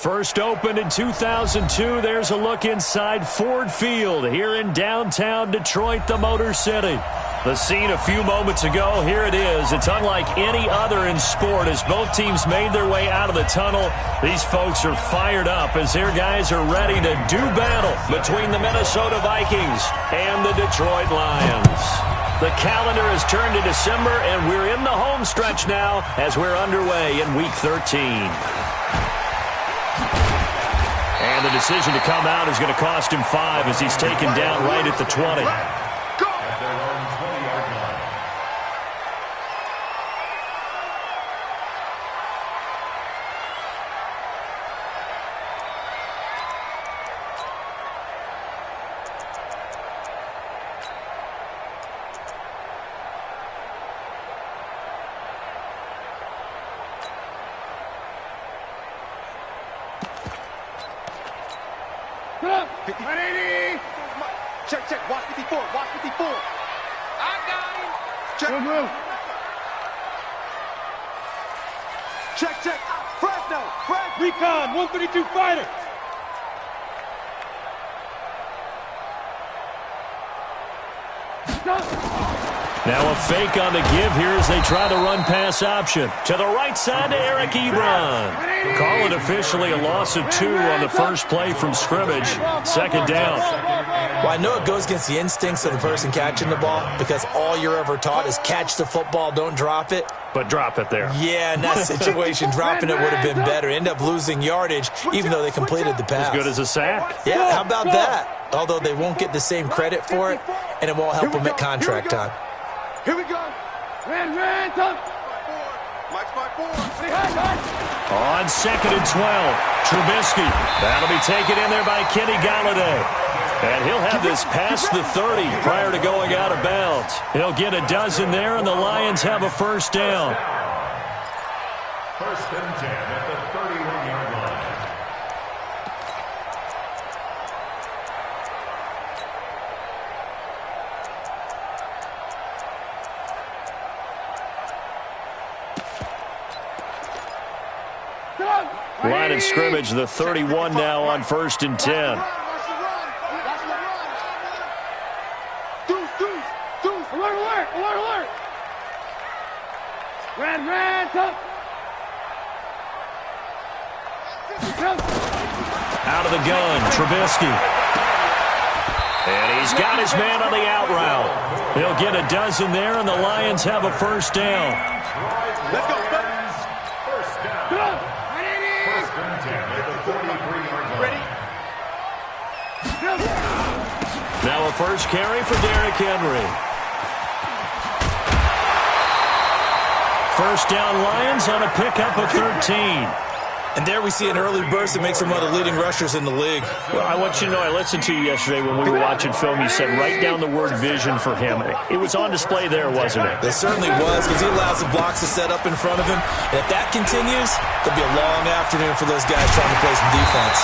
First opened in 2002. There's a look inside Ford Field here in downtown Detroit, the Motor City. The scene a few moments ago, here it is. It's unlike any other in sport as both teams made their way out of the tunnel. These folks are fired up as their guys are ready to do battle between the Minnesota Vikings and the Detroit Lions. The calendar has turned to December, and we're in the home stretch now as we're underway in Week 13. And the decision to come out is going to cost him 5 as he's taken down right at the 20. Check. Watch 54. I got him. Check. Move. Check. Fresno. Recon, 132 fighter. Now a fake on the give here as they try the run-pass option. To the right side to Eric Ebron. Call it officially a loss of 2 on the first play from scrimmage. Second down. Well, I know it goes against the instincts of the person catching the ball because all you're ever taught is catch the football, don't drop it. But drop it there. Yeah, in that situation, dropping it would have been better. End up losing yardage even though they completed the pass. As good as a sack. Yeah, how about that? Although they won't get the same credit for it, and it won't help them at contract time. Here we go. Ran, tough. Mike's by 4. On 2nd and 12, Trubisky. That'll be taken in there by Kenny Golladay. And he'll have this past the 30 prior to going out of bounds. He'll get a dozen there, and the Lions have a first down. First and 10 at the 31-yard line. Line of scrimmage, the 31 now on 1st and 10. Alert. Ran, tough. Out of the gun, Trubisky. And he's got his man on the out route. He'll get a dozen there, and the Lions have a first down. Let's go, First down. First and 10 at the 43-yard line. Ready? Now a first carry for Derrick Henry. First down Lions on a pickup of 13. And there we see an early burst that makes him one of the leading rushers in the league. Well, I want you to know, I listened to you yesterday when we were watching film. You said write down the word vision for him. It was on display there, wasn't it? It certainly was because he allows the blocks to set up in front of him. And if that continues, there'll be a long afternoon for those guys trying to play some defense.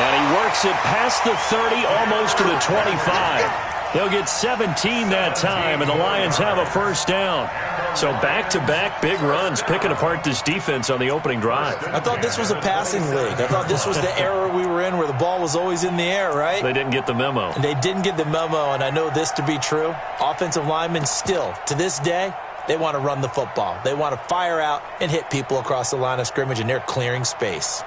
And he works it past the 30, almost to the 25. He'll get 17 that time, and the Lions have a first down. So back-to-back big runs, picking apart this defense on the opening drive. I thought this was a passing league. I thought this was the era we were in where the ball was always in the air, right? They didn't get the memo. And they didn't get the memo, and I know this to be true. Offensive linemen still, to this day, they want to run the football. They want to fire out and hit people across the line of scrimmage, and they're clearing space.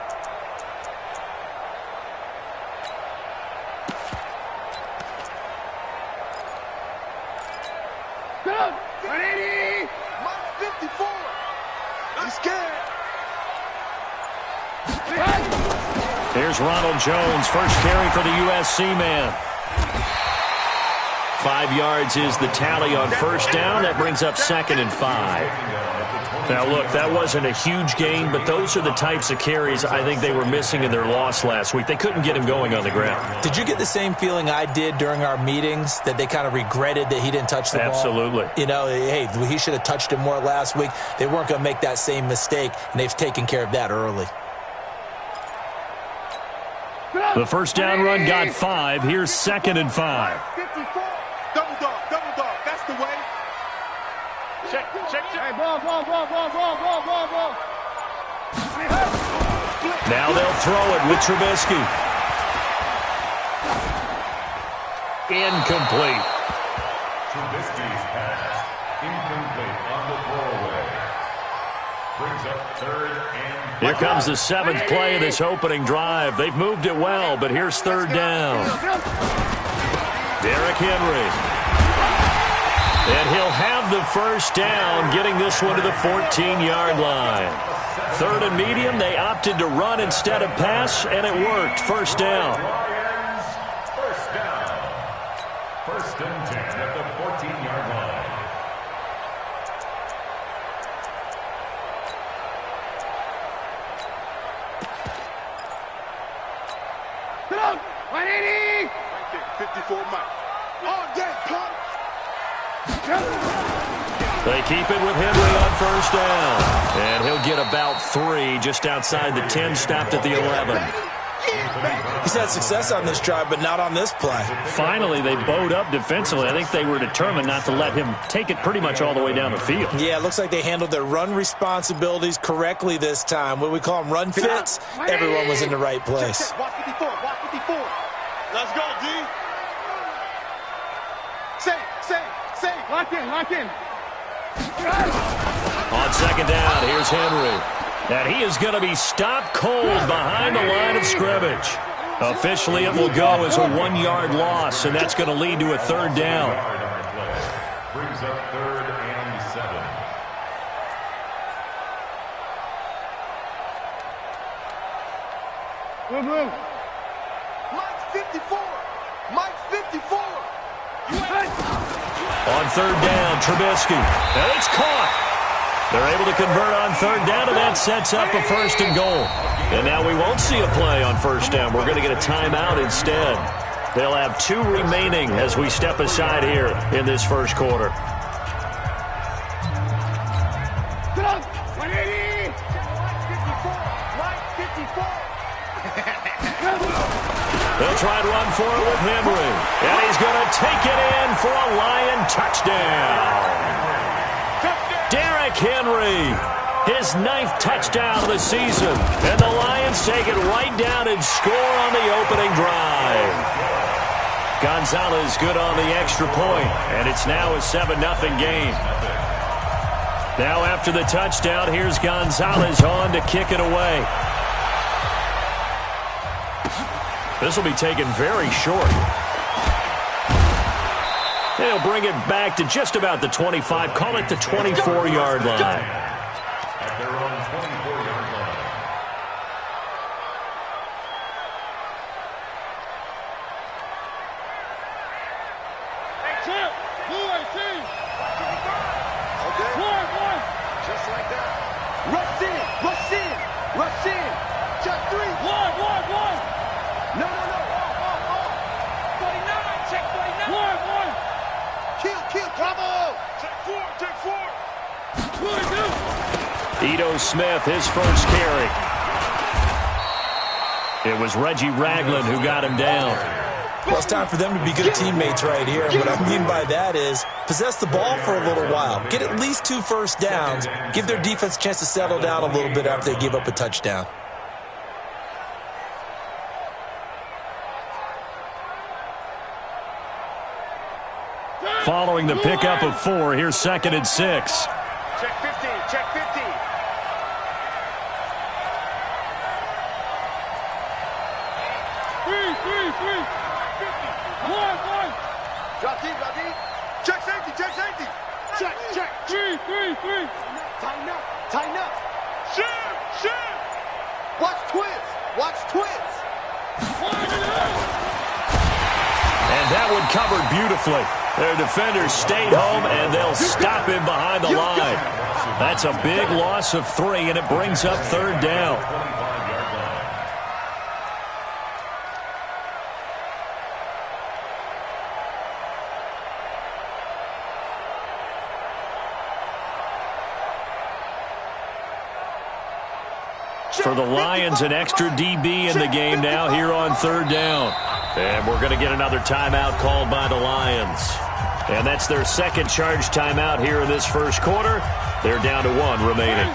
Here's Ronald Jones, first carry for the USC man. 5 yards is the tally on first down. That brings up 2nd and 5. Now, look, that wasn't a huge gain, but those are the types of carries I think they were missing in their loss last week. They couldn't get him going on the ground. Did you get the same feeling I did during our meetings, that they kind of regretted that he didn't touch the ball? Absolutely. You know, hey, he should have touched it more last week. They weren't going to make that same mistake, and they've taken care of that early. The first down run got 5. Here's 2nd and 5. 54. Double dog. That's the way. Check. Hey, ball. Split. Now they'll throw it with Trubisky. Incomplete. Trubisky's pass. Incomplete on the throwaway. Brings up third and... Here comes the 7th play of this opening drive. They've moved it well, but here's third down. Derrick Henry. And he'll have the first down, getting this one to the 14-yard line. Third and medium, they opted to run instead of pass, and it worked. First down. Lions, first down. First and 10 at the 14-yard line. Get out! 180! Right there, 54 Mike. On deck, pump. They keep it with Henry on first down. And he'll get about 3 just outside the 10, stopped at the 11. He's had success on this drive, but not on this play. Finally, they bowed up defensively. I think they were determined not to let him take it pretty much all the way down the field. Yeah, it looks like they handled their run responsibilities correctly this time. What we call them run fits, everyone was in the right place. Watch 54, watch 54. Let's go, D. Say. Lock in. On second down, here's Henry. And he is going to be stopped cold behind the line of scrimmage. Officially, it will go as a 1-yard loss, and that's going to lead to a third down. Brings up third and 7. Move. Mike's 54. Mike's 54. On third down, Trubisky. And it's caught. They're able to convert on third down, and that sets up a first and goal. And now we won't see a play on first down. We're going to get a timeout instead. They'll have 2 remaining as we step aside here in this first quarter. Get out! 180! Mike 54. They'll try and run for it with Henry. And he's going to take it in for a Lion touchdown. Derrick Henry, his 9th touchdown of the season. And the Lions take it right down and score on the opening drive. Gonzalez good on the extra point, and it's now a 7-0 game. Now after the touchdown, here's Gonzalez on to kick it away. This will be taken very short. They'll bring it back to just about the 25, call it the 24-yard line. At their own 24-yard line. Hey, Chip! Blue 18! Okay. One! Just like that. Rush in. Check 3. One! No. 49! Check 49! One! Kill. Bravo. Check 4. Ito Smith, his first carry. It was Reggie Ragland who got him down. Well, it's time for them to be good teammates right here. And what I mean by that is possess the ball for a little while. Get at least 2 first downs. Give their defense a chance to settle down a little bit after they give up a touchdown. Following the pickup of 4, here's 2nd and 6. Check 50. Three. One. Drop deep. Check safety. Check. 3. Tighten up. Shoot. Watch twins. And that one covered beautifully. Their defenders stayed home, and they'll stop him behind the line. That's a big loss of 3, and it brings up third down. 25-yard line. For the Lions, an extra DB in the game now here on third down. And we're going to get another timeout called by the Lions. And that's their second charge timeout here in this first quarter. They're down to 1 remaining.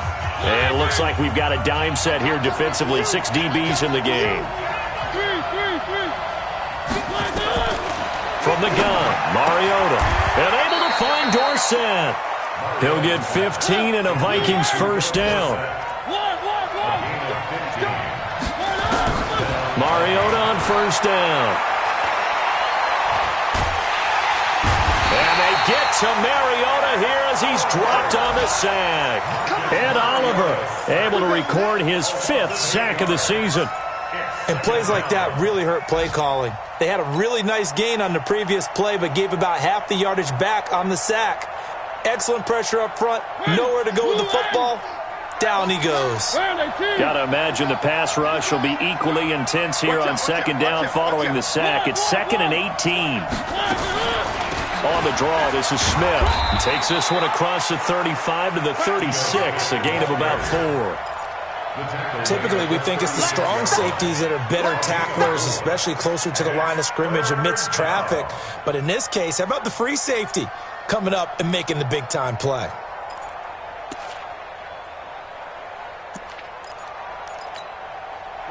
And it looks like we've got a dime set here defensively. 6 DBs in the game. From the gun, Mariota. And able to find Dorsett. He'll get 15 and a Vikings first down. Mariota on first down. And they get to Mariota here as he's dropped on the sack. And Oliver able to record his 5th sack of the season. And plays like that really hurt play calling. They had a really nice gain on the previous play, but gave about half the yardage back on the sack. Excellent pressure up front. Nowhere to go with the football. Down he goes. Got to imagine the pass rush will be equally intense here on second down following the sack. It's 2nd and 18. On the draw, this is Smith. He takes this one across the 35 to the 36, a gain of about 4. Typically, we think it's the strong safeties that are better tacklers, especially closer to the line of scrimmage amidst traffic. But in this case, how about the free safety coming up and making the big-time play?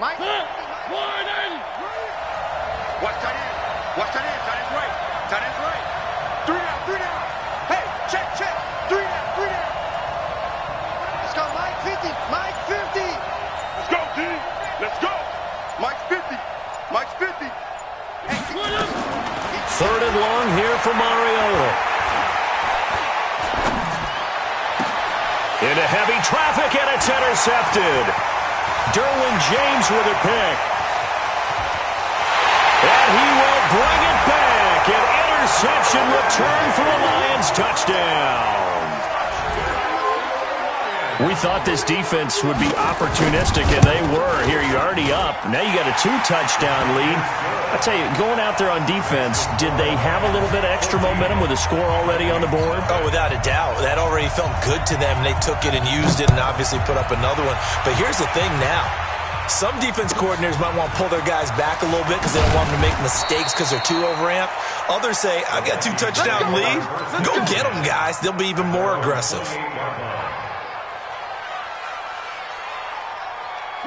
Mike. Watch tight end. Watch tight end. Tight end's right. Tight end's right. 3 down. 3 down. Hey, check. 3 down. 3 down. Let's go, Mike. 50. Mike 50. Let's go, G. Let's go. Mike's 50. Mike's 50. Hey, 3rd and long here for Mariota. Into heavy traffic, and it's intercepted. Derwin James with a pick. And he will bring it back. An interception return for a Lions touchdown. We thought this defense would be opportunistic, and they were. Here, you're already up. Now you got a 2-touchdown lead. I tell you, going out there on defense, did they have a little bit of extra momentum with a score already on the board? Oh, without a doubt. That already felt good to them. They took it and used it and obviously put up another one. But here's the thing now. Some defense coordinators might want to pull their guys back a little bit because they don't want them to make mistakes because they're too overamped. Others say, I've got 2-touchdown lead. Go get them, guys. They'll be even more aggressive.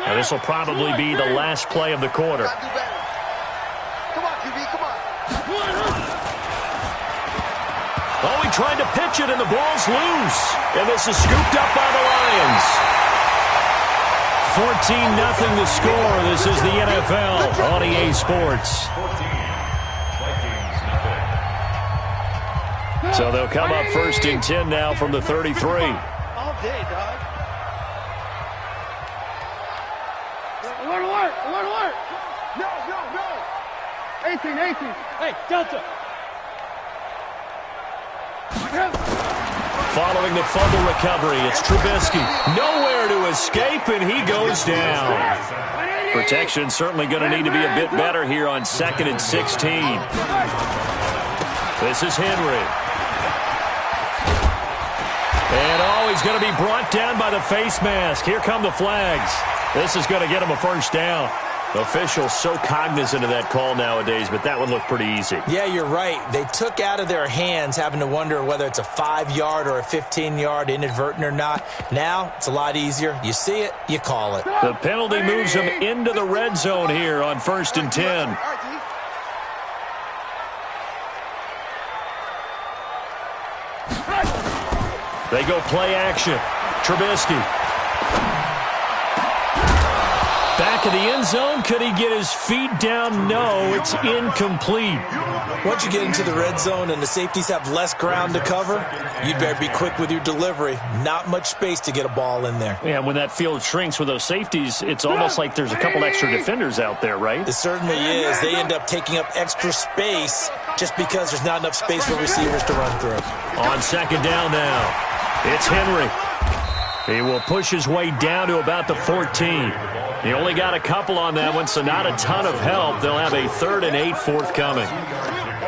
Now, this will probably be the last play of the quarter. Come on, QB, come on. Oh, he tried to pitch it, and the ball's loose. And this is scooped up by the Lions. 14-0 the score. This is the NFL on EA Sports. So they'll come up 1st and 10 now from the 33. All day, dog. Alert! No. 18. Hey, Delta. Following the fumble recovery, it's Trubisky. Nowhere to escape, and he goes down. Protection certainly going to need to be a bit better here on 2nd and 16. This is Henry. And, he's going to be brought down by the face mask. Here come the flags. This is going to get him a first down. Officials so cognizant of that call nowadays, but that would look pretty easy. Yeah, you're right. They took out of their hands having to wonder whether it's a 5-yard or a 15-yard inadvertent or not. Now, it's a lot easier. You see it, you call it. The penalty moves them into the red zone here on 1st and 10. They go play action. Trubisky. Back of the end zone. Could he get his feet down? No, it's incomplete. Once you get into the red zone and the safeties have less ground to cover, you better be quick with your delivery. Not much space to get a ball in there. Yeah, when that field shrinks with those safeties, it's almost like there's a couple extra defenders out there, right? It certainly is. They end up taking up extra space just because there's not enough space for receivers to run through. On 2nd down now, it's Henry. He will push his way down to about the 14. He only got a couple on that one, so not a ton of help. They'll have a 3rd and 8 forthcoming.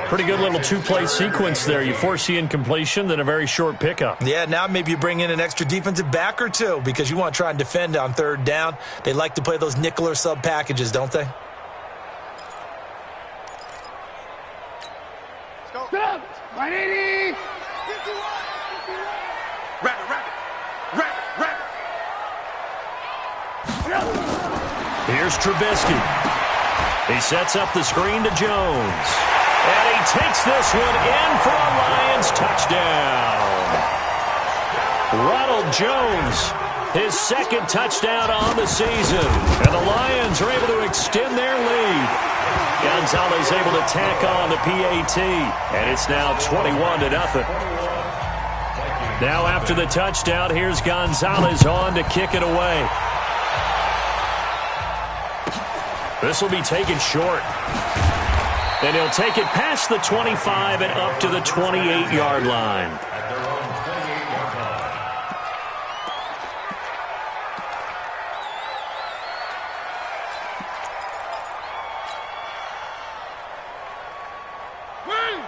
Pretty good little 2-play sequence there. You force the incompletion, then a very short pickup. Yeah, now maybe you bring in an extra defensive back or two because you want to try and defend on 3rd down. They like to play those nickel or sub packages, don't they? Let's go. 180. Rabbit. Here's Trubisky. He sets up the screen to Jones. And he takes this one in for a Lions touchdown. Ronald Jones, his second touchdown on the season. And the Lions are able to extend their lead. Gonzalez able to tack on the PAT. And it's now 21-0. Now after the touchdown, here's Gonzalez on to kick it away. This will be taken short. And he'll take it past the 25 and up to the 28-yard line.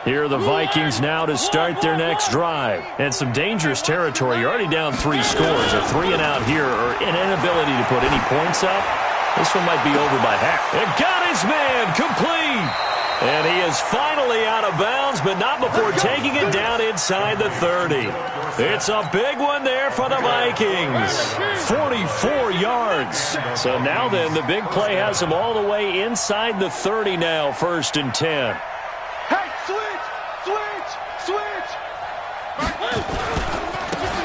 Here are the Vikings now to start their next drive. And some dangerous territory. You're already down 3 scores. A 3-and-out here or an inability to put any points up. This one might be over by half. And got his man complete. And he is finally out of bounds, but not before taking it down inside the 30. It's a big one there for the Vikings. 44 yards. So now then, the big play has them all the way inside the 30 now, 1st and 10. Hey, switch!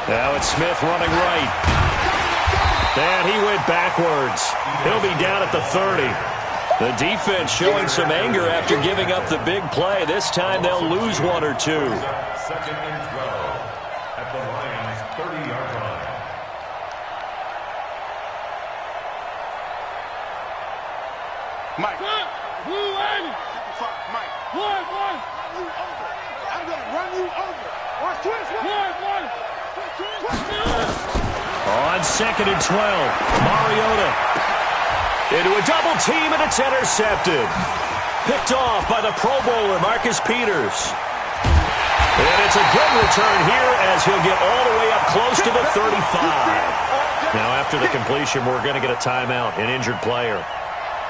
Now it's Smith running right. And he went backwards. He'll be down at the 30. The defense showing some anger after giving up the big play. This time they'll lose 1 or 2. 2nd and 12 at the Lions' 30-yard line. Mike. Blue and Mike. one. I'm going to run you over. Or twist. One. On 2nd and 12, Mariota into a double team, and it's intercepted. Picked off by the Pro Bowler, Marcus Peters. And it's a good return here as he'll get all the way up close to the 35. Now after the completion, we're going to get a timeout, an injured player.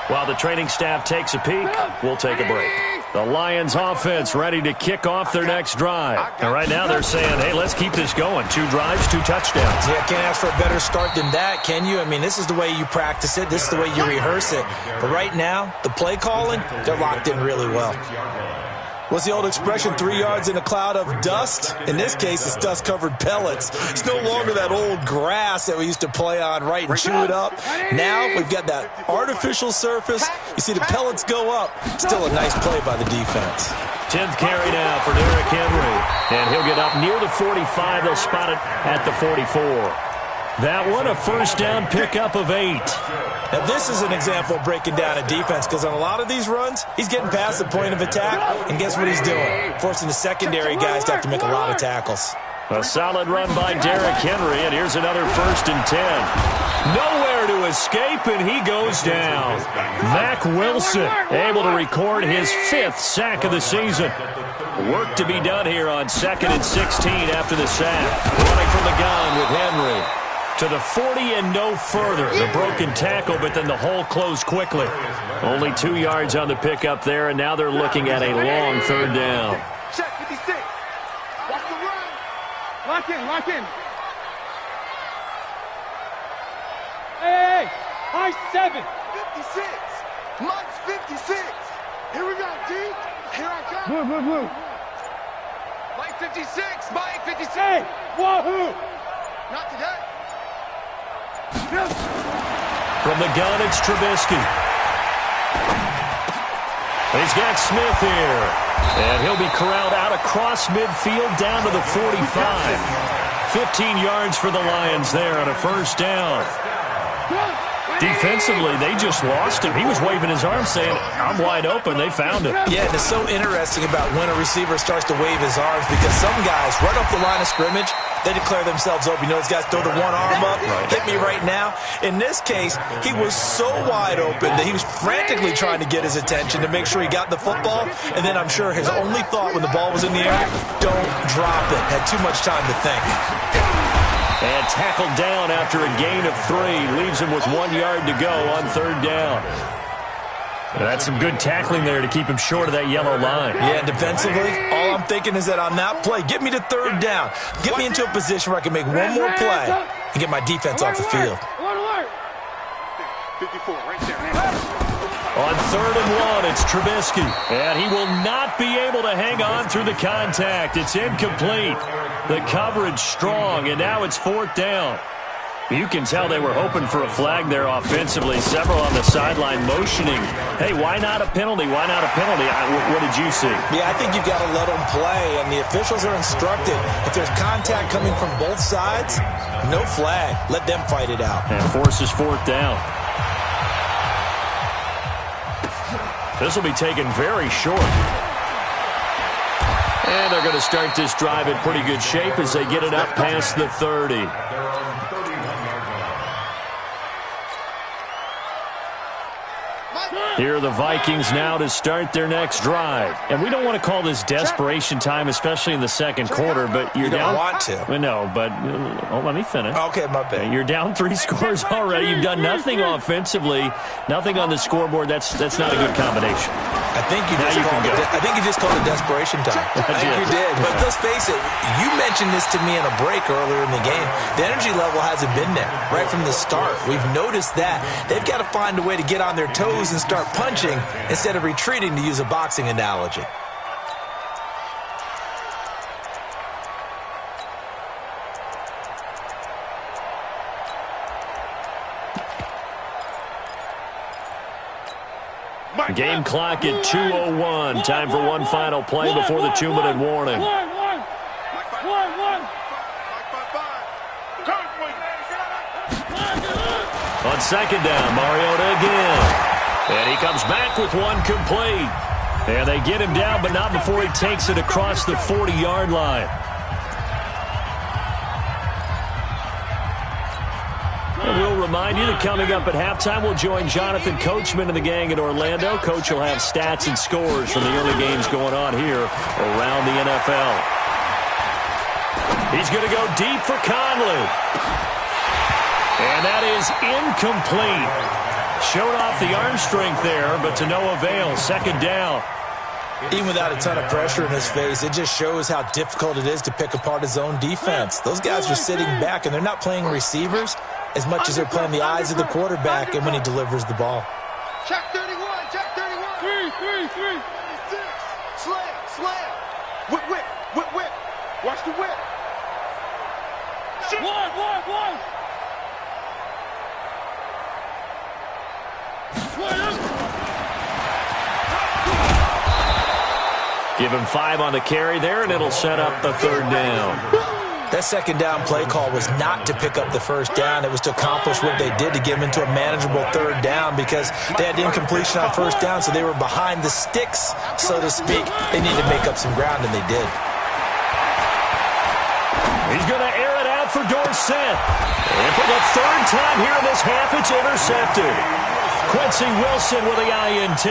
While the training staff takes a peek, we'll take a break. The Lions offense ready to kick off their next drive. And right now they're saying, hey, let's keep this going. 2 drives, 2 touchdowns. Yeah, can't ask for a better start than that, can you? I mean, this is the way you practice it. This is the way you rehearse it. But right now, the play calling, they're locked in really well. What's the old expression, 3 yards in a cloud of dust? In this case, it's dust-covered pellets. It's no longer that old grass that we used to play on, right, and chew it up. Now we've got that artificial surface. You see the pellets go up. Still a nice play by the defense. 10th carry now for Derrick Henry. And he'll get up near the 45. They'll spot it at the 44. That one, a 1st down pickup of 8. Now, this is an example of breaking down a defense because on a lot of these runs, he's getting past the point of attack, and guess what he's doing? Forcing the secondary guys to have to make a lot of tackles. A solid run by Derrick Henry, and here's another 1st and 10. Nowhere to escape, and he goes down. Mack Wilson able to record his 5th sack of the season. Work to be done here on 2nd and 16 after the sack. Running from the gun with Henry. To the 40 and no further. The broken tackle, but then the hole closed quickly. Only 2 yards on the pickup there, and now they're looking at a long 3rd down. Check 56. Watch the run. Lock in. Hey, high 7. 56. Mike's 56. Here we go, D. Here I come. Blue. Mike 56. Mike 56. Hey, wahoo. Not today. From the gun, it's Trubisky. He's got Smith here. And he'll be corralled out across midfield down to the 45. 15 yards for the Lions there on a 1st down. Defensively, they just lost him. He was waving his arms saying, I'm wide open. They found him. Yeah, and it's so interesting about when a receiver starts to wave his arms because some guys, right off the line of scrimmage, they declare themselves open. You know, these guys throw the one arm up, hit me right now. In this case, he was so wide open that he was frantically trying to get his attention to make sure he got the football. And then I'm sure his only thought when the ball was in the air, don't drop it. Had too much time to think. And tackled down after a gain of 3. Leaves him with 1 yard to go on 3rd down. That's some good tackling there to keep him short of that yellow line. Yeah, defensively, all I'm thinking is that on that play, get me to 3rd down. Get me into a position where I can make one more play and get my defense off the field. 54, right there. 3rd and 1. It's Trubisky. And he will not be able to hang on through the contact. It's incomplete. The coverage strong, and now it's 4th down. You can tell they were hoping for a flag there offensively. Several on the sideline motioning. Hey, why not a penalty? Why not a penalty? What did you see? Yeah, I think you've got to let them play, and the officials are instructed. If there's contact coming from both sides, no flag. Let them fight it out. And forces 4th down. This will be taken very short. And they're going to start this drive in pretty good shape as they get it up past the 30. Here are the Vikings now to start their next drive. And we don't want to call this desperation time, especially in the second quarter, but you're down. You don't want to. No, but let me finish. Okay, my bad. You're down 3 scores already. You've done nothing offensively, nothing on the scoreboard. That's not a good combination. I think you just called it desperation time. I think you did. But let's face it, you mentioned this to me in a break earlier in the game. The energy level hasn't been there right from the start. We've noticed that. They've got to find a way to get on their toes and start punching instead of retreating, to use a boxing analogy. Game clock at 2:01. Time for one final play before the 2-minute warning. On 2nd down, Mariota again. And he comes back with one complete. And they get him down, but not before he takes it across the 40-yard line. And we'll remind you that coming up at halftime, we'll join Jonathan Coachman and the gang in Orlando. Coach will have stats and scores from the early games going on here around the NFL. He's going to go deep for Conley. And that is incomplete. Showed off the arm strength there, but to no avail. 2nd down. Even without a ton of pressure in his face, it just shows how difficult it is to pick apart his own defense. Those guys are sitting back, and they're not playing receivers as much as they're playing the eyes of the quarterback and when he delivers the ball. Check 31, check 31. 3. Slam. Whip. Watch the whip. One. Give him 5 on the carry there, and it'll set up the 3rd down. That 2nd down play call was not to pick up the 1st down. It was to accomplish what they did, to get them into a manageable 3rd down, because they had incompletion on 1st down, so they were behind the sticks, so to speak. They needed to make up some ground, and they did. He's going to air it out for Dorsett. And for the 3rd time here in this half, it's intercepted. Quincy Wilson with the INT.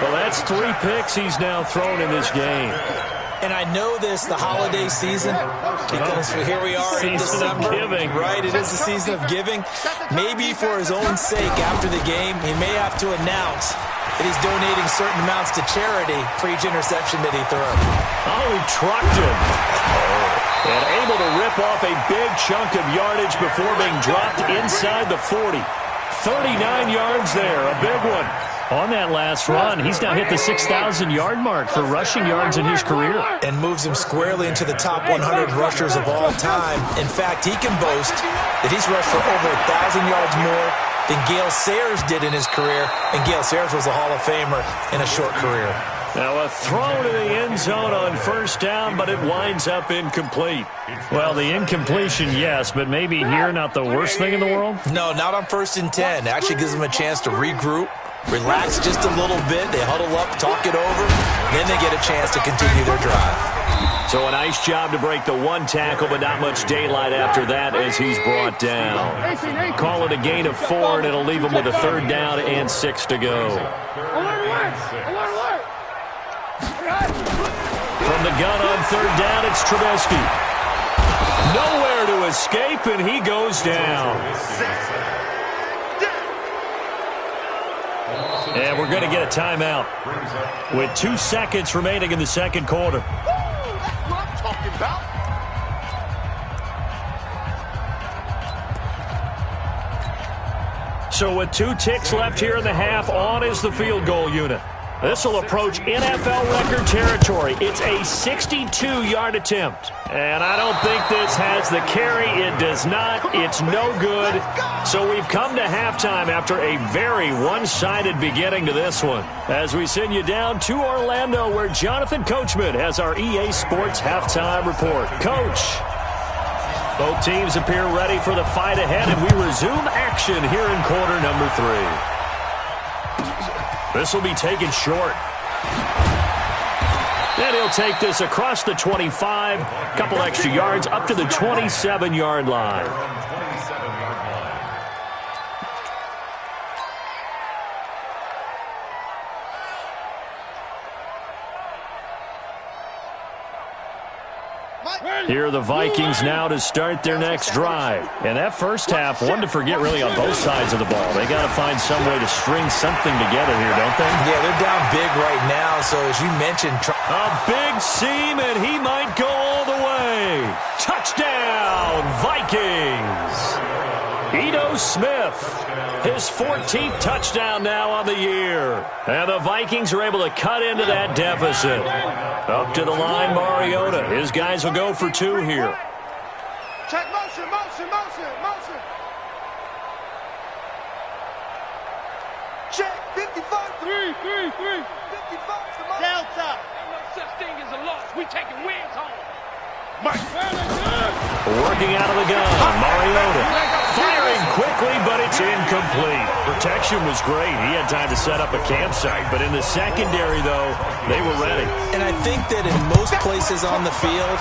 Well, that's 3 picks he's now thrown in this game. And I know this, the holiday season, because here we are in December, right? It is the season of giving. Maybe for his own sake, after the game, he may have to announce that he's donating certain amounts to charity for each interception that he threw. Oh, he trucked him. And able to rip off a big chunk of yardage before being dropped inside the 40. 39 yards there, a big one. On that last run, he's now hit the 6,000-yard mark for rushing yards in his career. And moves him squarely into the top 100 rushers of all time. In fact, he can boast that he's rushed for over 1,000 yards more than Gale Sayers did in his career. And Gale Sayers was a Hall of Famer in a short career. Now a throw to the end zone on 1st down, but it winds up incomplete. Well, the incompletion, yes, but maybe here not the worst thing in the world? No, not on 1st and 10. It actually gives them a chance to regroup, relax just a little bit. They huddle up, talk it over. Then they get a chance to continue their drive. So a nice job to break the 1 tackle, but not much daylight after that as he's brought down. Call it a gain of 4, and it'll leave him with a 3rd down and 6 to go. From the gun on 3rd down, it's Trubisky. Nowhere to escape, and he goes down. And we're going to get a timeout with 2 seconds remaining in the second quarter. That's what I'm talking about. So with 2 ticks left here in the half, on is the field goal unit. This will approach NFL record territory. It's a 62-yard attempt. And I don't think this has the carry. It does not. It's no good. So we've come to halftime after a very one-sided beginning to this one. As we send you down to Orlando, where Jonathan Coachman has our EA Sports halftime report. Coach, both teams appear ready for the fight ahead, and we resume action here in quarter number 3. This will be taken short. And he'll take this across the 25, a couple extra yards, up to the 27-yard line. Here are the Vikings now to start their next drive. And that first half, one to forget really on both sides of the ball. They got to find some way to string something together here, don't they? Yeah, they're down big right now, so as you mentioned... A big seam, and he might go all the way. Touchdown, Vikings! Ito Smith, his 14th touchdown now on the year. And the Vikings are able to cut into that deficit. Up to the line, Mariota. His guys will go for 2 here. Check motion, motion, motion, motion. Check 55. 3, 3, 3. 55. Delta. Ain't no such thing as a loss. We taking wins home. Working out of the gun, Mariota. Firing quickly, but it's incomplete. Protection was great. He had time to set up a campsite, but in the secondary, though, they were ready. And I think that in most places on the field,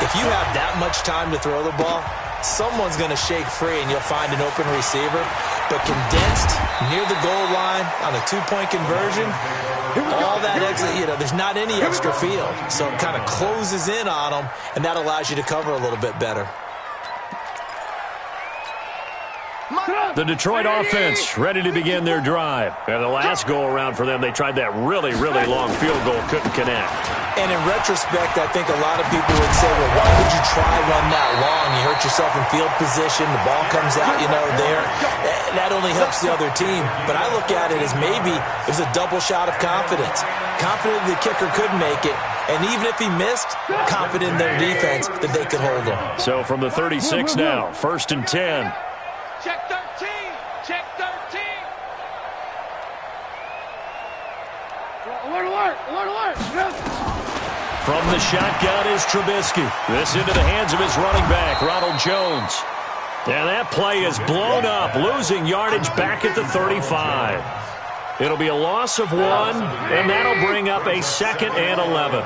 if you have that much time to throw the ball, someone's going to shake free and you'll find an open receiver. But condensed near the goal line on a 2-point conversion, all that extra, there's not any extra field. So it kind of closes in on them, and that allows you to cover a little bit better. The Detroit offense ready to begin their drive. And the last go-around for them, they tried that really, really long field goal, couldn't connect. And in retrospect, I think a lot of people would say, well, why would you try one that long? You hurt yourself in field position. The ball comes out, there. That only helps the other team. But I look at it as maybe it was a double shot of confidence. Confident the kicker could make it. And even if he missed, confident in their defense that they could hold him. So from the 36 now, 1st and 10. Check 13. Check 13. Alert, alert, alert, alert. From the shotgun is Trubisky. This into the hands of his running back, Ronald Jones. And that play is blown up, losing yardage back at the 35. It'll be a loss of 1, and that'll bring up a 2nd and 11.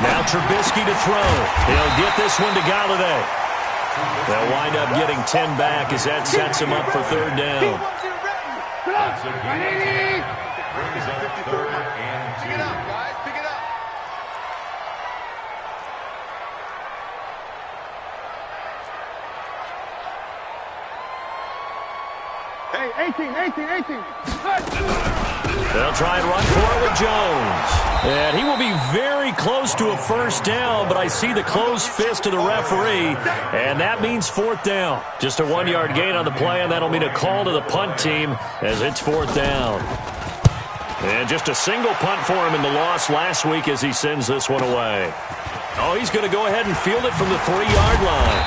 Now Trubisky to throw. He'll get this one to Galladay. They'll wind up getting 10 back as that sets him up for 3rd down. Brings up 3rd and 2. Pick it up, guys. Pick it up. Hey, 18. They'll try and run for it with Jones. And he will be very close to a 1st down, but I see the closed fist of the referee, and that means 4th down. Just a 1-yard gain on the play, and that'll mean a call to the punt team as it's 4th down. And just a single punt for him in the loss last week as he sends this one away. Oh, he's going to go ahead and field it from the 3-yard line.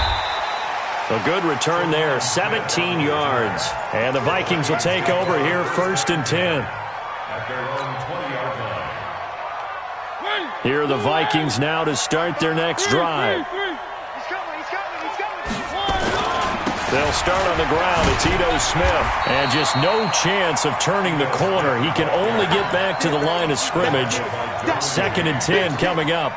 A good return there, 17 yards. And the Vikings will take over here, 1st and 10. At their own 20-yard line. Here are the Vikings now to start their next drive. He's coming. They'll start on the ground. It's Ito Smith. And just no chance of turning the corner. He can only get back to the line of scrimmage. 2nd and 10 coming up.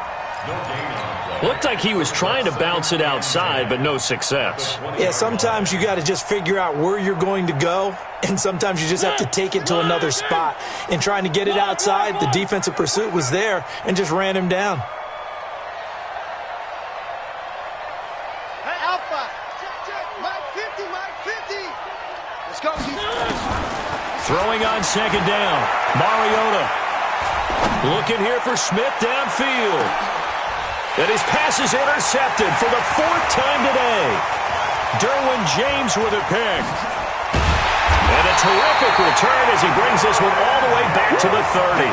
Looked like he was trying to bounce it outside, but no success. Yeah, sometimes you got to just figure out where you're going to go, and sometimes you just have to take it to another spot. In trying to get it outside, the defensive pursuit was there and just ran him down. Hey, Alpha. Check. Mike 50. Let's go. Throwing on 2nd down. Mariota. Looking here for Smith downfield. And his pass is intercepted for the 4th time today. Derwin James with a pick. And a terrific return as he brings this one all the way back to the 30.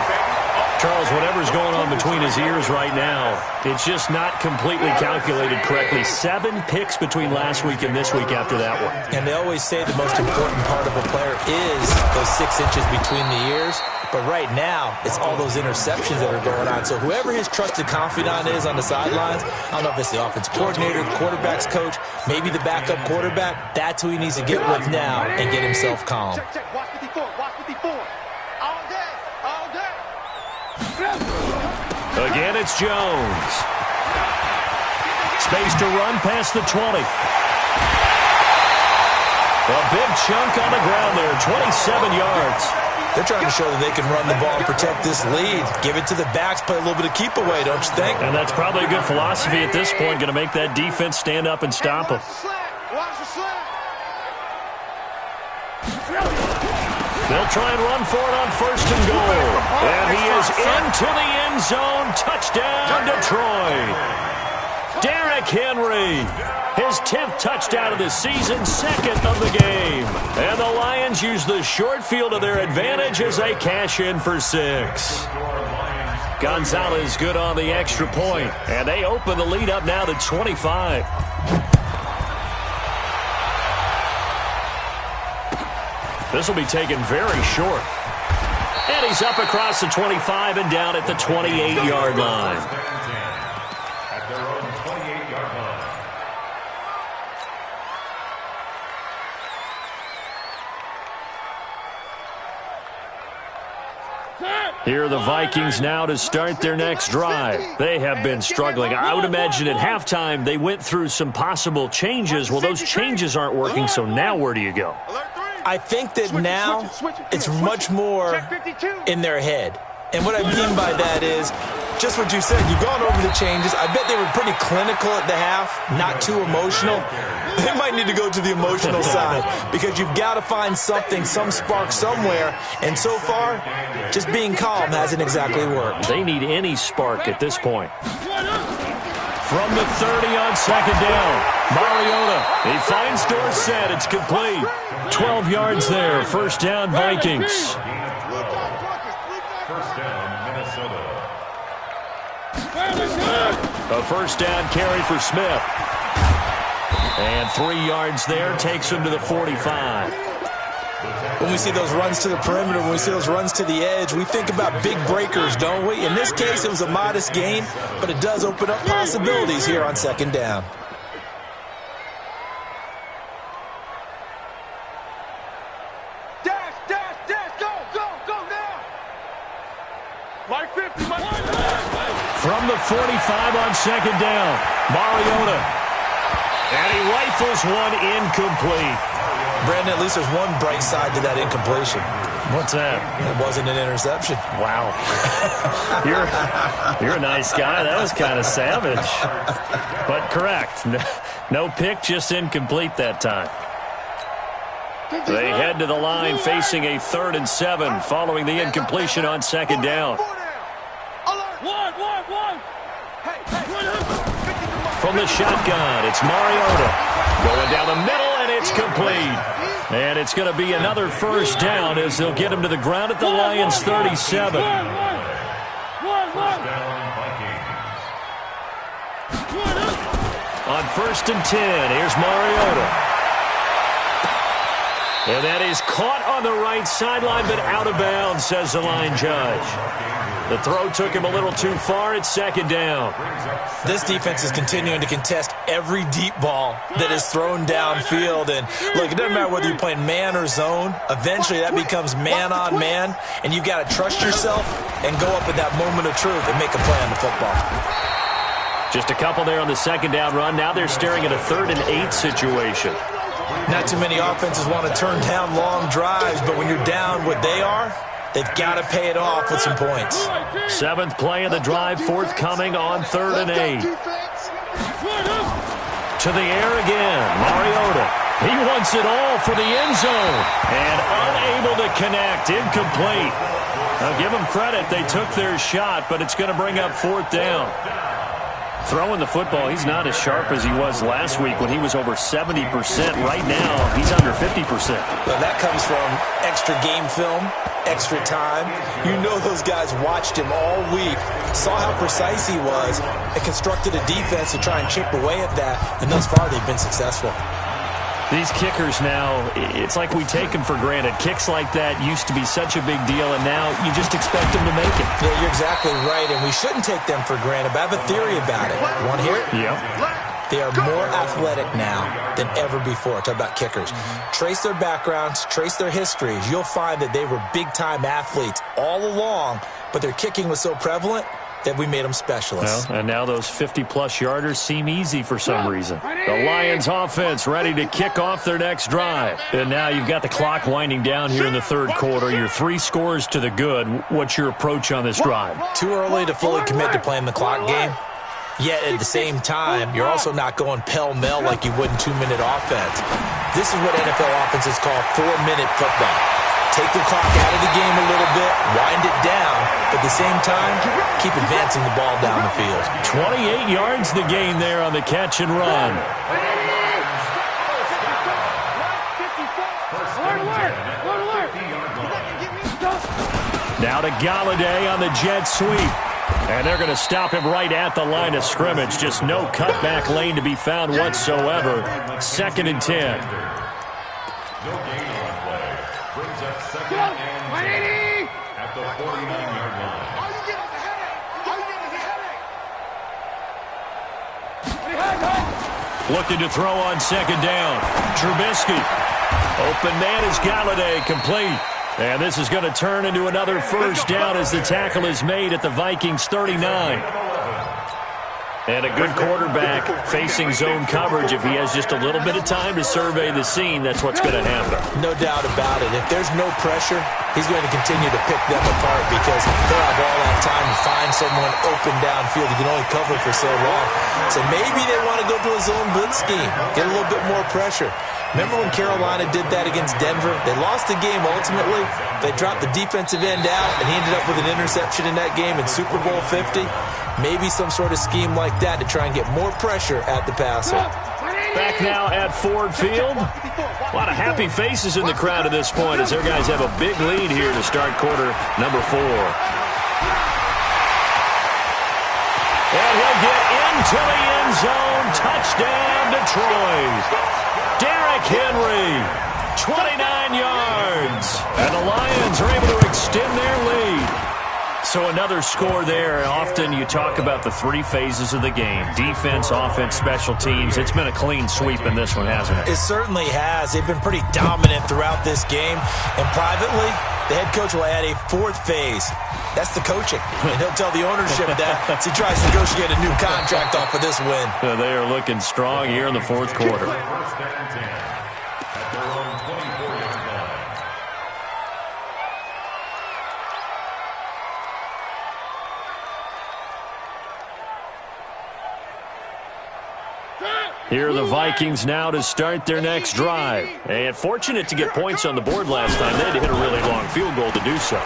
Charles, whatever's going on between his ears right now, it's just not completely calculated correctly. 7 picks between last week and this week after that one. And they always say the most important part of a player is those 6 inches between the ears. But right now, it's all those interceptions that are going on. So whoever his trusted confidant is on the sidelines, I don't know if it's the offensive coordinator, the quarterback's coach, maybe the backup quarterback, that's who he needs to get with now and get himself calm. Check, check. Watch 54. Watch 54. All day. All day. Again, it's Jones. Space to run past the 20. A big chunk on the ground there, 27 yards. They're trying to show that they can run the ball and protect this lead. Give it to the backs, play a little bit of keep away, don't you think? And that's probably a good philosophy at this point, going to make that defense stand up and stop them. Watch the slant. They'll try and run for it on 1st and goal. And he is into the end zone. Touchdown, Detroit. Derrick Henry, his 10th touchdown of the season, 2nd of the game. And the Lions use the short field to their advantage as they cash in for 6. Gonzalez good on the extra point. And they open the lead up now to 25. This will be taken very short. And he's up across the 25 and down at the 28-yard line. At their own 28-yard line. Here are the Vikings now to start their next drive. They have been struggling. I would imagine at halftime they went through some possible changes. Well, those changes aren't working, so now where do you go? I think that now it's much more in their head. And what I mean by that is just what you said. You've gone over the changes. I bet they were pretty clinical at the half, not too emotional. They might need to go to the emotional side because you've got to find something, some spark somewhere. And so far, just being calm hasn't exactly worked. They need any spark at this point. From the 30 on 2nd down, Mariota. He finds Dorsett. It's complete. 12 yards there. 1st down, Vikings. 1st down, Minnesota. A 1st down carry for Smith. And 3 yards there takes him to the 45. When we see those runs to the perimeter, when we see those runs to the edge, we think about big breakers, don't we? In this case, it was a modest gain, but it does open up possibilities here on 2nd down. Dash, dash, dash. Go, go, go now. Like 50, Mike. From the 45 on 2nd down, Mariota. And he rifles one incomplete. Brandon, at least there's one bright side to that incompletion. What's that? It wasn't an interception. Wow. You're a nice guy. That was kind of savage. But correct. No pick, just incomplete that time. They head to the line facing a 3rd and 7 following the incompletion on 2nd down. From the shotgun, it's Mariota. Going down the middle, and it's complete. And it's going to be another 1st down as they'll get him to the ground at the Lions' 37. First down, Vikings. On 1st and 10, here's Mariota. And that is caught on the right sideline, but out of bounds, says the line judge. The throw took him a little too far. It's 2nd down. This defense is continuing to contest every deep ball that is thrown downfield. And, look, it doesn't matter whether you're playing man or zone. Eventually, that becomes man on man, and you've got to trust yourself and go up at that moment of truth and make a play on the football. Just a couple there on the 2nd down run. Now they're staring at a 3rd and 8 situation. Not too many offenses want to turn down long drives, but when you're down what they are, they've got to pay it off with some points. 7th play of the drive forthcoming on 3rd and 8. To the air again, Mariota. He wants it all for the end zone. And unable to connect, incomplete. Now give them credit, they took their shot, but it's going to bring up 4th down. Throwing the football, he's not as sharp as he was last week when he was over 70%. Right now, he's under 50%. Well, that comes from extra game film, extra time. You know those guys watched him all week, saw how precise he was, and constructed a defense to try and chip away at that, and thus far they've been successful. These kickers now, it's like we take them for granted. Kicks like that used to be such a big deal, and now you just expect them to make it. Yeah, you're exactly right, and we shouldn't take them for granted, but I have a theory about it. You want to hear it? Yeah. They are more athletic now than ever before. Talk about kickers. Trace their backgrounds, trace their histories. You'll find that they were big-time athletes all along, but their kicking was so prevalent that we made them specialists. Well, and now those 50-plus yarders seem easy for some reason. The Lions offense ready to kick off their next drive. And now you've got the clock winding down here in the third quarter. You're 3 scores to the good. What's your approach on this drive? Too early to fully commit to playing the clock game. Yet at the same time, you're also not going pell-mell like you would in 2-minute offense. This is what NFL offenses call 4-minute football. Take the clock out of the game a little bit, wind it down, but at the same time, keep advancing the ball down the field. 28 yards the gain there on the catch and run. Now to Galladay on the jet sweep. And they're going to stop him right at the line of scrimmage. Just no cutback lane to be found whatsoever. 2nd and 10. No gain on play. Brings up 2nd and 10 at the 49-yard line. Are you getting the headache? Are you getting the headache? Looking to throw on 2nd down. Trubisky. Open man is Galladay, complete. And this is going to turn into another first down as the tackle is made at the Vikings 39. And a good quarterback facing zone coverage. If he has just a little bit of time to survey the scene, that's what's going to happen. No doubt about it. If there's no pressure, he's going to continue to pick them apart because they'll have all that time to find someone open downfield. You can only cover for so long. So maybe they want to go to a zone blitz scheme, get a little bit more pressure. Remember when Carolina did that against Denver? They lost the game ultimately. They dropped the defensive end out, and he ended up with an interception in that game in Super Bowl 50. Maybe some sort of scheme like that to try and get more pressure at the passer. Back now at Ford Field. A lot of happy faces in the crowd at this point as their guys have a big lead here to start quarter number 4. And he'll get into the end zone. Touchdown, Detroit. Derrick Henry, 29 yards. And the Lions are able to extend their lead. So another score there. Often you talk about the 3 phases of the game. Defense, offense, special teams. It's been a clean sweep in this one, hasn't it? It certainly has. They've been pretty dominant throughout this game. And privately, the head coach will add a 4th phase. That's the coaching. And he'll tell the ownership that as he tries to negotiate a new contract off of this win. They are looking strong here in the 4th quarter. 1st and 10 at their own 24-yard line. Here are the Vikings now to start their next drive. And fortunate to get points on the board last time. They had to hit a really long field goal to do so.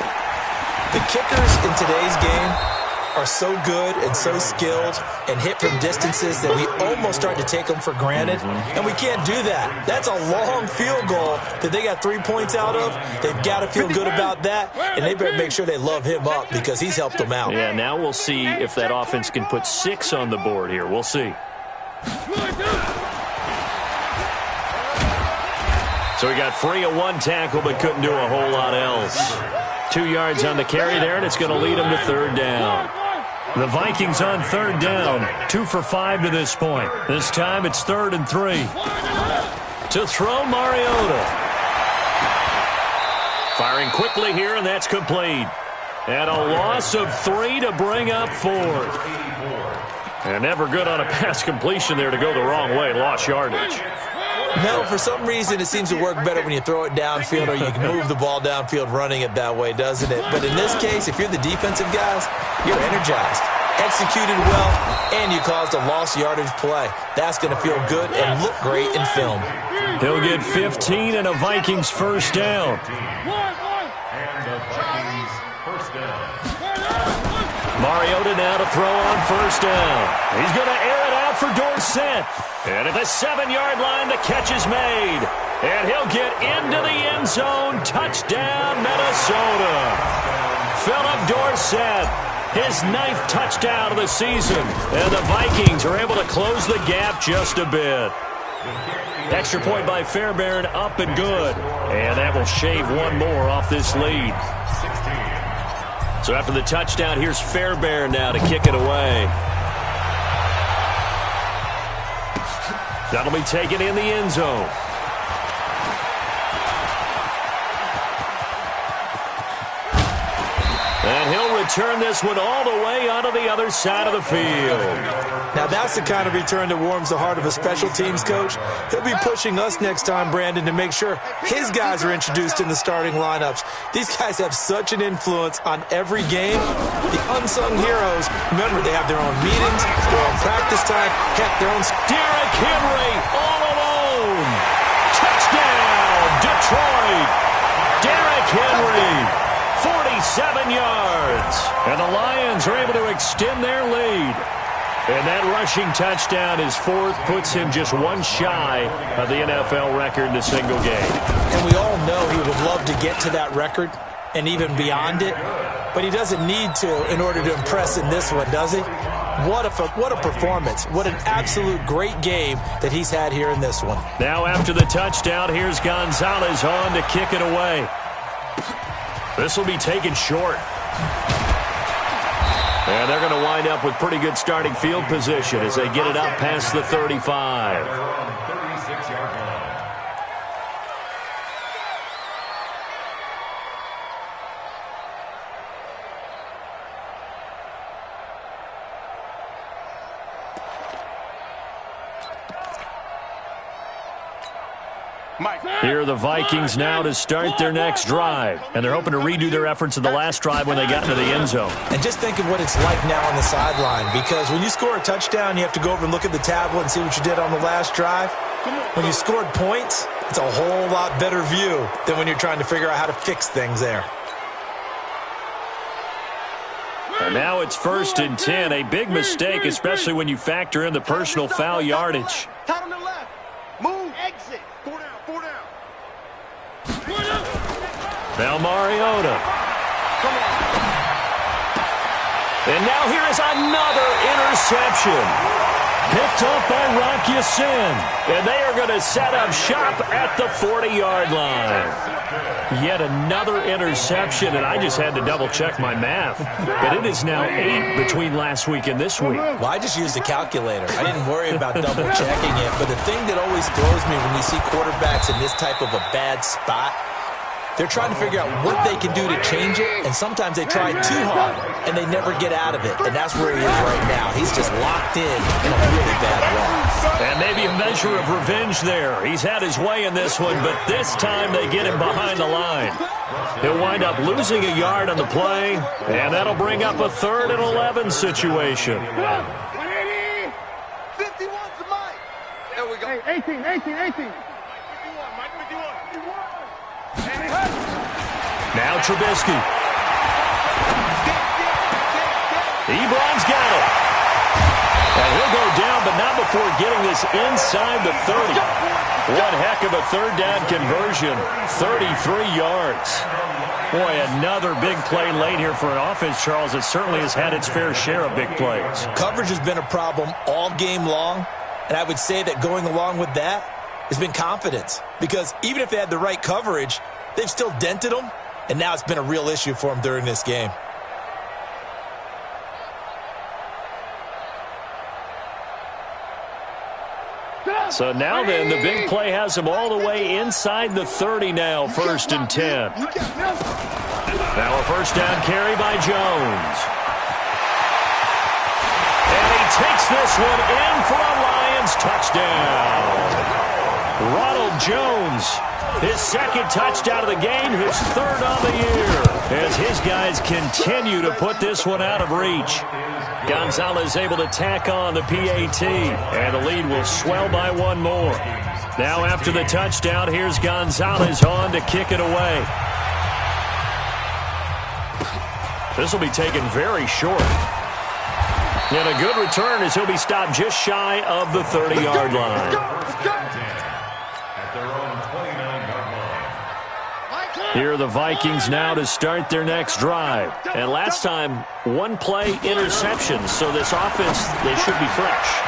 The kickers in today's game are so good and so skilled and hit from distances that we almost start to take them for granted. And we can't do that. That's a long field goal that they got 3 points out of. They've got to feel good about that, and they better make sure they love him up because he's helped them out. Yeah, now we'll see if that offense can put 6 on the board here. We'll see. So he got free of 1 tackle but couldn't do a whole lot else. 2 yards on the carry there, and it's going to lead him to 3rd down. The Vikings on 3rd down, 2 for 5 to this point. This time it's 3rd and 3. To throw, Mariota. Firing quickly here, and that's complete. And a loss of 3 to bring up 4th. And never good on a pass completion there to go the wrong way. Lost yardage. No, for some reason it seems to work better when you throw it downfield or you can move the ball downfield running it that way, doesn't it? But in this case, if you're the defensive guys, you're energized, executed well, and you caused a lost yardage play. That's going to feel good and look great in film. He'll get 15 and a Vikings first down. And the Vikings First down. Mariota now to throw on first down. He's going to air it out for Dorsett. And at the 7-yard line, the catch is made. And he'll get into the end zone. Touchdown, Minnesota. Philip Dorsett, his 9th touchdown of the season. And the Vikings are able to close the gap just a bit. Extra point by Fairbairn, up and good. And that will shave one more off this lead. So after the touchdown, here's Fairbairn now to kick it away. That'll be taken in the end zone. And he'll return this one all the way onto the other side of the field. Now that's the kind of return that warms the heart of a special teams coach. He'll be pushing us next time, Brandon, to make sure his guys are introduced in the starting lineups. These guys have such an influence on every game. The unsung heroes, remember, they have their own meetings, their own practice time, heck, their own... Derrick Henry all alone. Touchdown, Detroit. Derrick Henry. 47 yards. And the Lions are able to extend their lead. And that rushing touchdown, his 4th, puts him just one shy of the NFL record in a single game. And we all know he would love to get to that record and even beyond it. But he doesn't need to in order to impress in this one, does he? What a performance. What an absolute great game that he's had here in this one. Now after the touchdown, here's Gonzalez on to kick it away. This will be taken short. And they're going to wind up with pretty good starting field position as they get it out past the 35. 36-yard line. Here are the Vikings now to start their next drive. And they're hoping to redo their efforts in the last drive when they got into the end zone. And just think of what it's like now on the sideline, because when you score a touchdown, you have to go over and look at the tablet and see what you did on the last drive. When you scored points, it's a whole lot better view than when you're trying to figure out how to fix things there. And now it's 1st and 10. A big mistake, especially when you factor in the personal foul yardage. Tight on the left. Move. Exit. 4 down. 4 down. Now Mariota. And now here is another interception. Picked up by Rock Ya-Sin. And they are going to set up shop at the 40-yard line. Yet another interception, and I just had to double-check my math. But it is now 8 between last week and this week. Well, I just used a calculator. I didn't worry about double-checking it. But the thing that always throws me when you see quarterbacks in this type of a bad spot, they're trying to figure out what they can do to change it, and sometimes they try too hard, and they never get out of it. And that's where he is right now. He's just locked in a really bad way. And maybe a measure of revenge there. He's had his way in this one, but this time they get him behind the line. He'll wind up losing a yard on the play, and that'll bring up a 3rd and 11 situation. 51 to Mike. There we go. 18. 51, Mike, 51. Now Trubisky. Ebron's got it. And he'll go down, but not before getting this inside the 30. One heck of a 3rd down conversion. 33 yards. Boy, another big play late here for an offense, Charles, that certainly has had its fair share of big plays. Coverage has been a problem all game long, and I would say that going along with that has been confidence. Because even if they had the right coverage, they've still dented them, and now it's been a real issue for them during this game. So now then, the big play has them all the way inside the 30 now, 1st and 10. Now a 1st down carry by Jones. And he takes this one in for a Lions touchdown. Ronald Jones, his 2nd touchdown of the game, his 3rd on the year, as his guys continue to put this one out of reach. Gonzalez able to tack on the PAT, and the lead will swell by one more. Now after the touchdown, here's Gonzalez on to kick it away. This will be taken very short. And a good return as he'll be stopped just shy of the 30-yard line. At their own 29-yard line. Here are the Vikings now to start their next drive. And last time, one-play interception, so this offense, they should be fresh.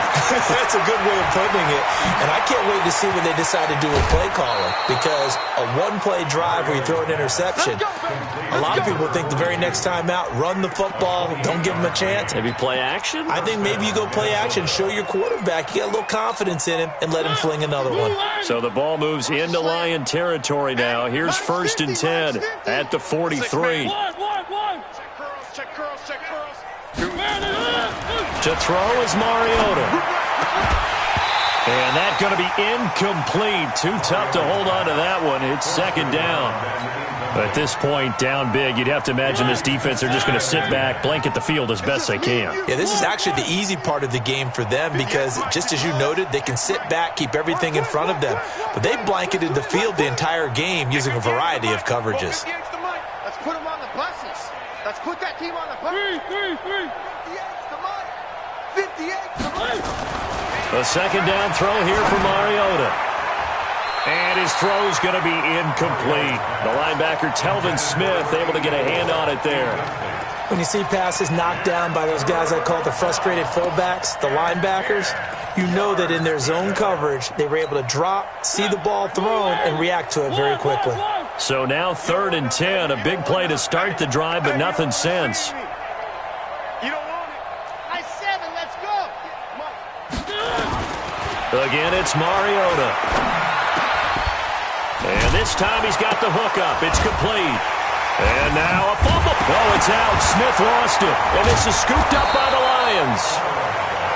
That's a good way of putting it. And I can't wait to see what they decide to do with play calling, because a one-play drive where you throw an interception, a lot of people think the very next time out, run the football, don't give them a chance. Maybe play action? I think maybe you go play action, show your quarterback, you get a little confidence in him, and let him fling another one. So the ball moves into Lion territory now. Here's 1st and 10 at the 43. Check curls, check curls. To throw is Mariota. And that's going to be incomplete. Too tough to hold on to that one. It's 2nd down. At this point, down big, you'd have to imagine this defense are just going to sit back, blanket the field as best they can. Yeah, this is actually the easy part of the game for them because, just as you noted, they can sit back, keep everything in front of them. But they've blanketed the field the entire game using a variety of coverages. Let's put them on the buses. Let's put that team on the buses. 58's the money. 58's the money. A 2nd down throw here for Mariota. And his throw is going to be incomplete. The linebacker, Telvin Smith, able to get a hand on it there. When you see passes knocked down by those guys I call the frustrated fullbacks, the linebackers, you know that in their zone coverage, they were able to drop, see the ball thrown, and react to it very quickly. So now 3rd and 10, a big play to start the drive, but nothing since. You don't want it. I 7, let's go. Again, it's Mariota. And this time he's got the hook up. It's complete. And now a fumble. Oh, it's out. Smith lost it. And this is scooped up by the Lions.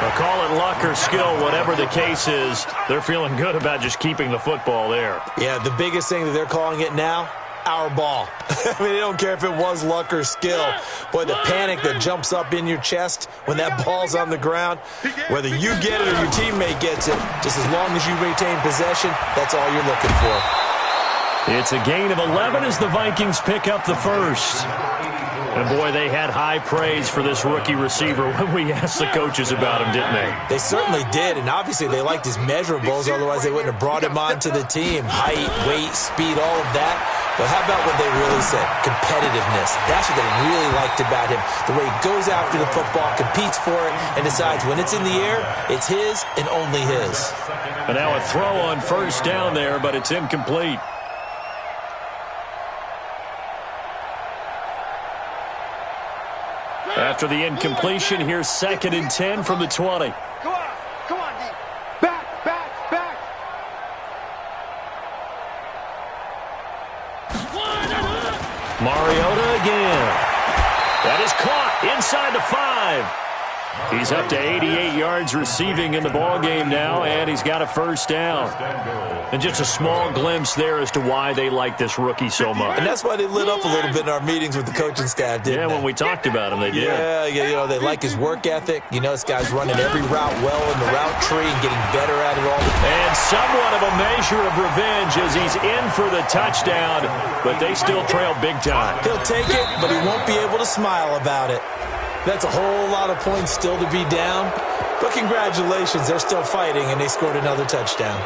They'll call it luck or skill, whatever the case is. They're feeling good about just keeping the football there. Yeah, the biggest thing that they're calling it now, our ball. I mean, they don't care if it was luck or skill. Boy, the panic that jumps up in your chest when that ball's on the ground, whether you get it or your teammate gets it, just as long as you retain possession, that's all you're looking for. It's a gain of 11 as the Vikings pick up the first. And, boy, they had high praise for this rookie receiver when we asked the coaches about him, didn't they? They certainly did, and obviously they liked his measurables, otherwise they wouldn't have brought him onto the team. Height, weight, speed, all of that. But how about what they really said? Competitiveness. That's what they really liked about him. The way he goes after the football, competes for it, and decides when it's in the air, it's his and only his. And now a throw on 1st down there, but it's incomplete. After the incompletion, here's 2nd and 10 from the 20. Come on, D. Back. Mariota again. That is caught inside the 5. He's up to 88 yards receiving in the ballgame now, and he's got a 1st down. And just a small glimpse there as to why they like this rookie so much. And that's why they lit up a little bit in our meetings with the coaching staff, didn't they? When we talked about him, they did. Yeah, you know, they like his work ethic. You know, this guy's running every route well in the route tree and getting better at it all the time. And somewhat of a measure of revenge as he's in for the touchdown, but they still trail big time. He'll take it, but he won't be able to smile about it. That's a whole lot of points still to be down. But congratulations, they're still fighting, and they scored another touchdown.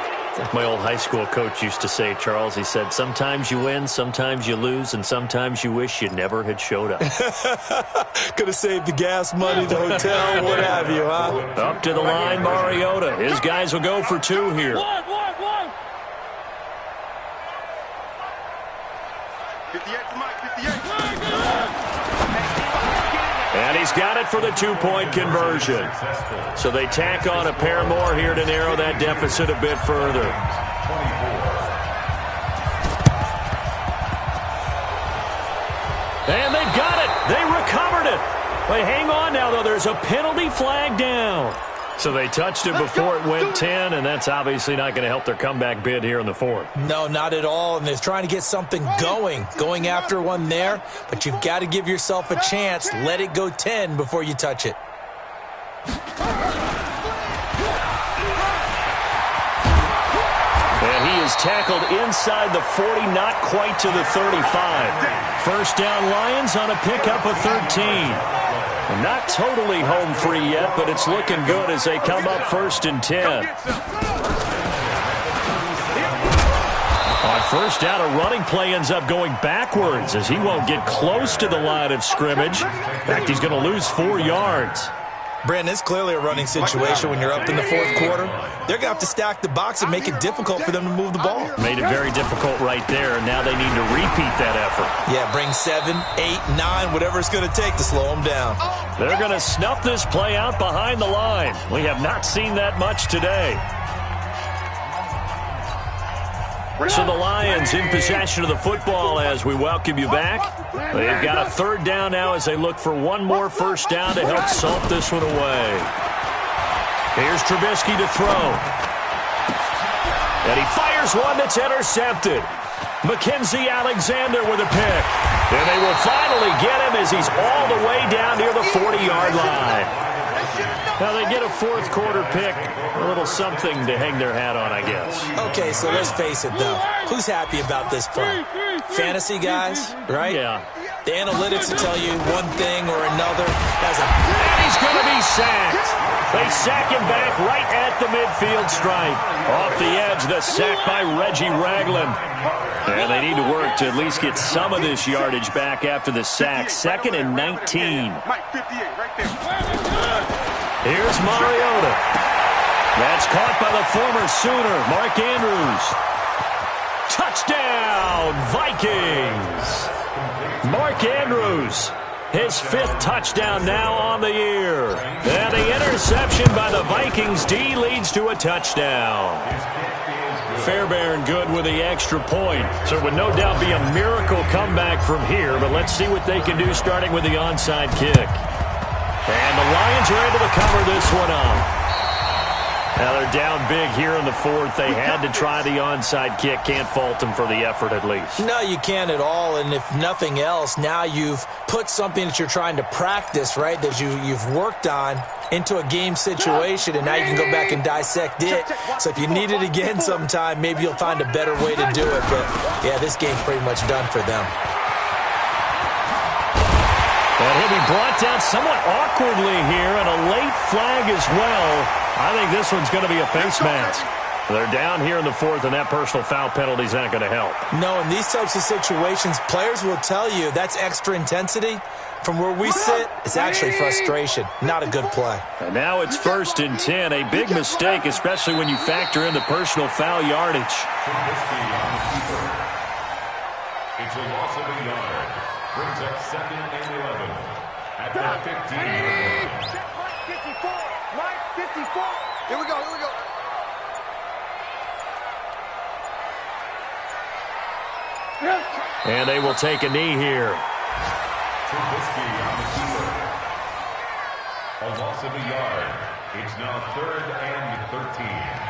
My old high school coach used to say, Charles, he said, sometimes you win, sometimes you lose, and sometimes you wish you never had showed up. Could have saved the gas money, the hotel, what have you, huh? Up to the line, Mariota. His guys will go for 2 here. 58's Mike, 58. And he's got it for the 2-point conversion. So they tack on a pair more here to narrow that deficit a bit further. And they've got it. They recovered it. They hang on now, though. There's a penalty flag down. So they touched it before it went 10, and that's obviously not going to help their comeback bid here in the 4th. No, not at all, and they're trying to get something going after one there, but you've got to give yourself a chance. Let it go 10 before you touch it. And he is tackled inside the 40, not quite to the 35. First down Lions on a pickup of 13. Not totally home free yet, but it's looking good as they come up 1st and 10. On first down, a running play ends up going backwards as he won't get close to the line of scrimmage. In fact, he's going to lose 4 yards. Brandon, it's clearly a running situation when you're up in the 4th quarter. They're going to have to stack the box and make it difficult for them to move the ball. Made it very difficult right there, and now they need to repeat that effort. Yeah, bring 7, 8, 9, whatever it's going to take to slow them down. They're going to snuff this play out behind the line. We have not seen that much today. So the Lions in possession of the football as we welcome you back. They've got a 3rd down now as they look for one more first down to help salt this one away. Here's Trubisky to throw. And he fires one that's intercepted. Mackenzie Alexander with a pick. And they will finally get him as he's all the way down near the 40-yard line. Now they get a 4th quarter pick, a little something to hang their hat on, I guess. Okay, so let's face it, though. Who's happy about this play? Fantasy guys, right? Yeah. The analytics will tell you one thing or another. And he's going to be sacked. They sack him back right at the midfield stripe. Off the edge, the sack by Reggie Ragland. And they need to work to at least get some of this yardage back after the sack. 2nd and 19. Mike 58 right there. Here's Mariota. That's caught by the former Sooner, Mark Andrews. Touchdown, Vikings. Mark Andrews, his 5th touchdown now on the year. And the interception by the Vikings D leads to a touchdown. Fairbairn good with the extra point. So it would no doubt be a miracle comeback from here, but let's see what they can do starting with the onside kick. And the Lions are able to cover this one up. Now they're down big here in the 4th. They had to try the onside kick. Can't fault them for the effort at least. No, you can't at all. And if nothing else, now you've put something that you're trying to practice, right, that you've worked on into a game situation, and now you can go back and dissect it. So if you need it again sometime, maybe you'll find a better way to do it. But, yeah, this game's pretty much done for them. And he'll be brought down somewhat awkwardly here, and a late flag as well. I think this one's going to be a face mask. They're down here in the 4th, and that personal foul penalty is not going to help. No, in these types of situations, players will tell you that's extra intensity. From where we sit, it's actually frustration. Not a good play. And now it's 1st and 10. A big mistake, especially when you factor in the personal foul yardage. It's a loss of a yard. Brings up 2nd and 11 at the 15-yard line. Check Mike 54. Mike 54. Here we go. Here we go. And they will take a knee here. Trubisky on the keeper. A loss of a yard. It's now 3rd and 13.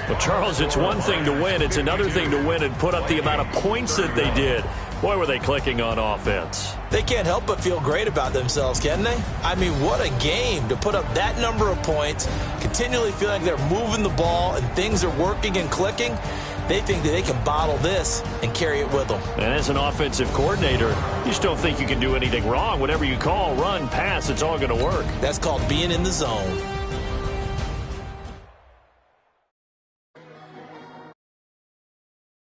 Well, Charles, it's one thing to win. It's another thing to win and put up the amount of points that they did. Boy, were they clicking on offense. They can't help but feel great about themselves, can they? I mean, what a game to put up that number of points, continually feeling like they're moving the ball and things are working and clicking. They think that they can bottle this and carry it with them. And as an offensive coordinator, you just don't think you can do anything wrong. Whatever you call, run, pass, it's all going to work. That's called being in the zone.